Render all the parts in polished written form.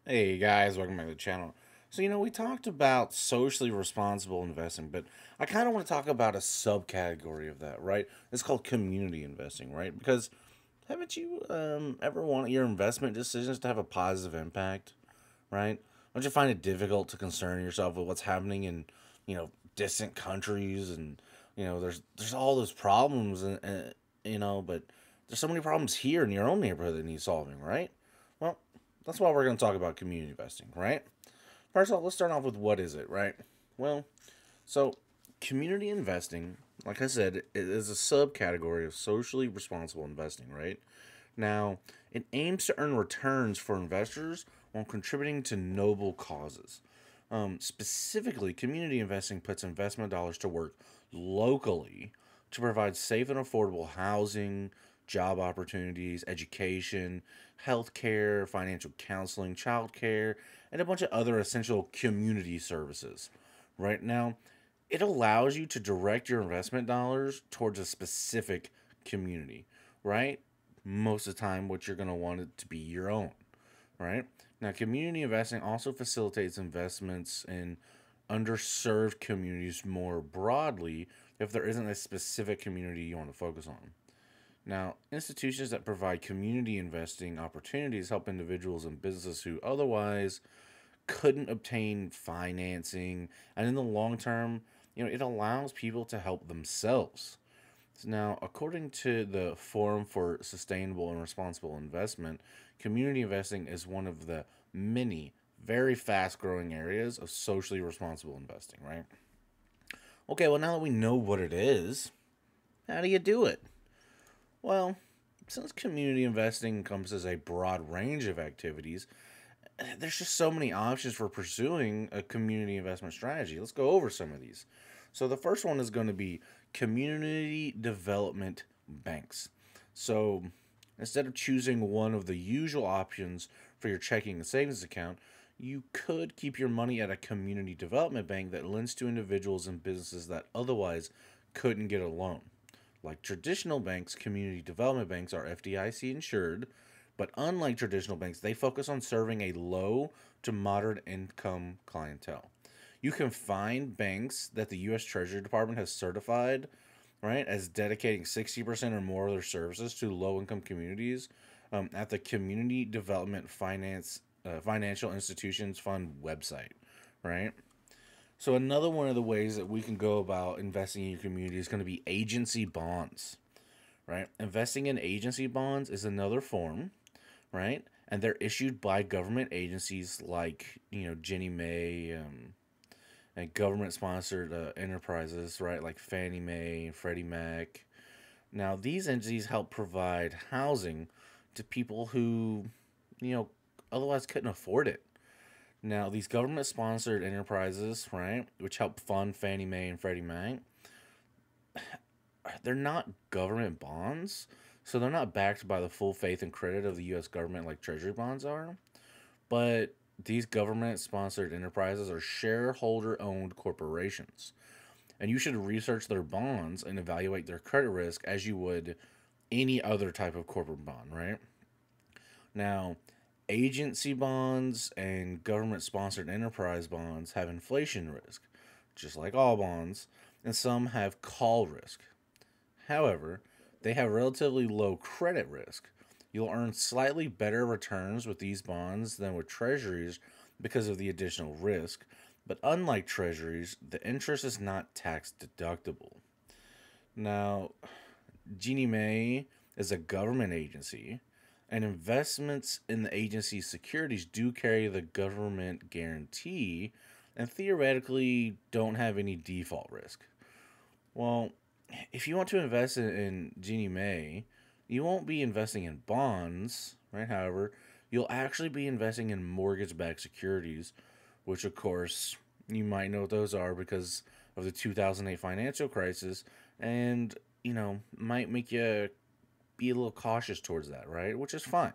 Hey guys, welcome back to the channel. So, we talked about socially responsible investing, but I kind of want to talk about a subcategory of that, right? It's called community investing, right? Because haven't you ever wanted your investment decisions to have a positive impact, right? Don't you find it difficult to concern yourself with what's happening in, distant countries and, there's all those problems and but there's so many problems here in your own neighborhood that need solving, right? Well, that's why we're going to talk about community investing, right? First of all, let's start off with what is it, right? Well, so community investing, like I said, it is a subcategory of socially responsible investing, right? Now, it aims to earn returns for investors while contributing to noble causes. Specifically, community investing puts investment dollars to work locally to provide safe and affordable housing, job opportunities, education, healthcare, financial counseling, childcare, and a bunch of other essential community services. Right now, it allows you to direct your investment dollars towards a specific community, right? Most of the time, what you're going to want it to be your own, right? Now, community investing also facilitates investments in underserved communities more broadly if there isn't a specific community you want to focus on. Now, institutions that provide community investing opportunities help individuals and businesses who otherwise couldn't obtain financing, and in the long term, it allows people to help themselves. Now, according to the Forum for Sustainable and Responsible Investment, community investing is one of the many very fast growing areas of socially responsible investing, right? Okay, well, now that we know what it is, how do you do it? Well, since community investing encompasses a broad range of activities, there's just so many options for pursuing a community investment strategy. Let's go over some of these. So the first one is going to be community development banks. So instead of choosing one of the usual options for your checking and savings account, you could keep your money at a community development bank that lends to individuals and businesses that otherwise couldn't get a loan. Like traditional banks, community development banks are FDIC insured, but unlike traditional banks, they focus on serving a low to moderate income clientele. You can find banks that the U.S. Treasury Department has certified, right, as dedicating 60% or more of their services to low income communities at the Community Development Financial Institutions Fund website, right? So, another one of the ways that we can go about investing in your community is going to be agency bonds, right? Investing in agency bonds is another form, right? And they're issued by government agencies like, Ginnie Mae, and government sponsored enterprises, right? Like Fannie Mae and Freddie Mac. Now, these entities help provide housing to people who, you know, otherwise couldn't afford it. Now, these government sponsored enterprises, right, which help fund Fannie Mae and Freddie Mac, they're not government bonds. So they're not backed by the full faith and credit of the U.S. government like Treasury bonds are. But these government sponsored enterprises are shareholder owned corporations. And you should research their bonds and evaluate their credit risk as you would any other type of corporate bond, right? Now, agency bonds and government sponsored enterprise bonds have inflation risk, just like all bonds, and some have call risk. However, they have relatively low credit risk. You'll earn slightly better returns with these bonds than with treasuries because of the additional risk, but unlike treasuries, the interest is not tax deductible. Now, Ginnie Mae is a government agency, and investments in the agency's securities do carry the government guarantee and theoretically don't have any default risk. Well, if you want to invest in Ginnie Mae, you won't be investing in bonds, right? However, you'll actually be investing in mortgage backed securities, which, of course, you might know what those are because of the 2008 financial crisis, and, might make you be a little cautious towards that, right? Which is fine.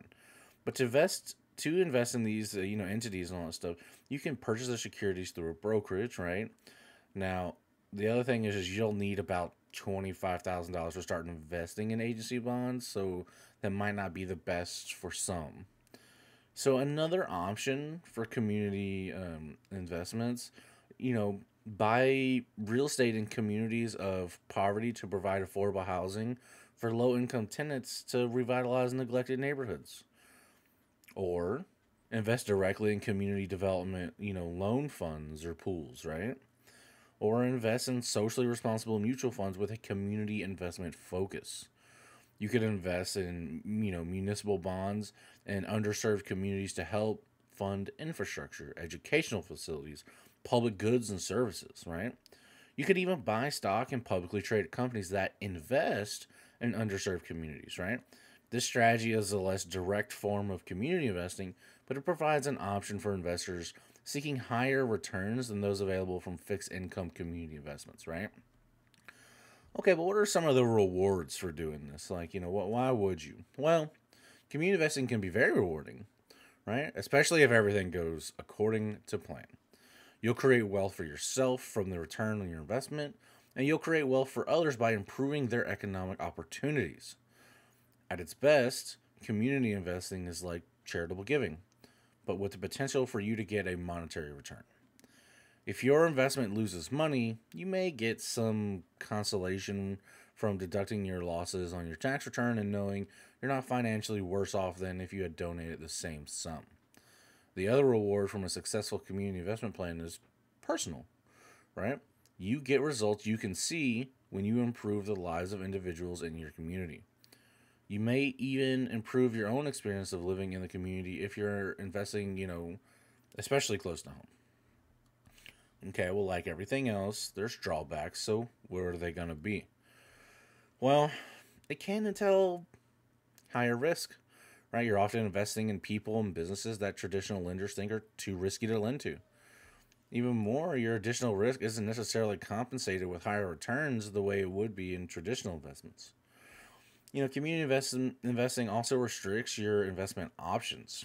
But to invest in these, entities and all that stuff, you can purchase the securities through a brokerage, right? Now, the other thing is you'll need about $25,000 to start investing in agency bonds, so that might not be the best for some. So another option for community investments, buy real estate in communities of poverty to provide affordable housing for low income tenants to revitalize neglected neighborhoods, or invest directly in community development, loan funds or pools, right? Or invest in socially responsible mutual funds with a community investment focus. You could invest in, municipal bonds and underserved communities to help fund infrastructure, educational facilities, public goods and services, right? You could even buy stock in publicly traded companies that invest in underserved communities, right? This strategy is a less direct form of community investing, but it provides an option for investors seeking higher returns than those available from fixed income community investments, right? Okay, but what are some of the rewards for doing this? Like, why would you? Well, community investing can be very rewarding, right? Especially if everything goes according to plan. You'll create wealth for yourself from the return on your investment, and you'll create wealth for others by improving their economic opportunities. At its best, community investing is like charitable giving, but with the potential for you to get a monetary return. If your investment loses money, you may get some consolation from deducting your losses on your tax return and knowing you're not financially worse off than if you had donated the same sum. The other reward from a successful community investment plan is personal, right? You get results you can see when you improve the lives of individuals in your community. You may even improve your own experience of living in the community if you're investing, especially close to home. Okay, well, like everything else, there's drawbacks, so what are they going to be? Well, it can entail higher risk, right? You're often investing in people and businesses that traditional lenders think are too risky to lend to. Even more, your additional risk isn't necessarily compensated with higher returns the way it would be in traditional investments. Community investing also restricts your investment options.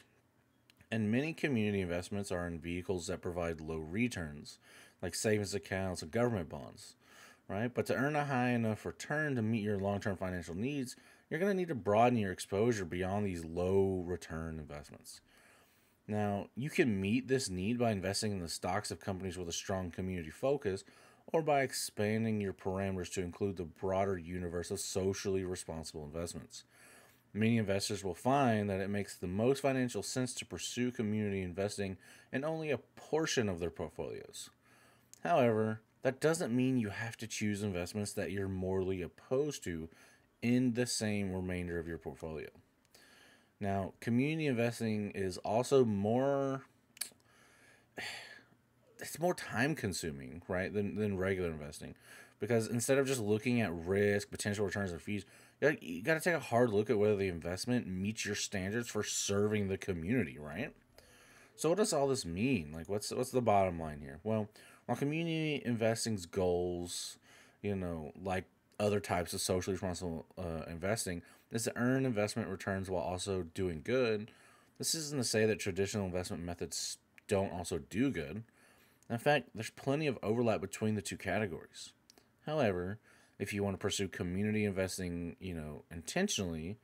And many community investments are in vehicles that provide low returns, like savings accounts and government bonds, right? But to earn a high enough return to meet your long term financial needs, you're going to need to broaden your exposure beyond these low return investments. Now, you can meet this need by investing in the stocks of companies with a strong community focus or by expanding your parameters to include the broader universe of socially responsible investments. Many investors will find that it makes the most financial sense to pursue community investing in only a portion of their portfolios. However, that doesn't mean you have to choose investments that you're morally opposed to in the same remainder of your portfolio. Now, community investing is also more time consuming, right, than regular investing. Because instead of just looking at risk, potential returns, and fees, you got to take a hard look at whether the investment meets your standards for serving the community, right? So what does all this mean? Like, what's the bottom line here? Well, while community investing's goals, like other types of socially responsible investing, is to earn investment returns while also doing good. This isn't to say that traditional investment methods don't also do good. In fact, there's plenty of overlap between the two categories. However, if you want to pursue community investing, intentionally,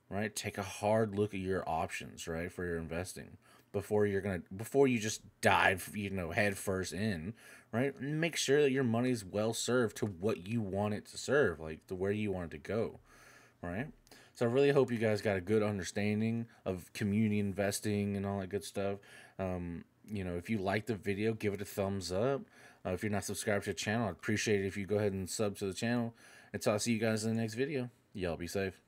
right, take a hard look at your options, right, for your investing before you just dive, head first in, right? Make sure that your money's well served to what you want it to serve, like to where you want it to go, right? So I really hope you guys got a good understanding of community investing and all that good stuff. If you like the video, give it a thumbs up. If you're not subscribed to the channel, I'd appreciate it if you go ahead and sub to the channel. Until I see you guys in the next video, y'all be safe.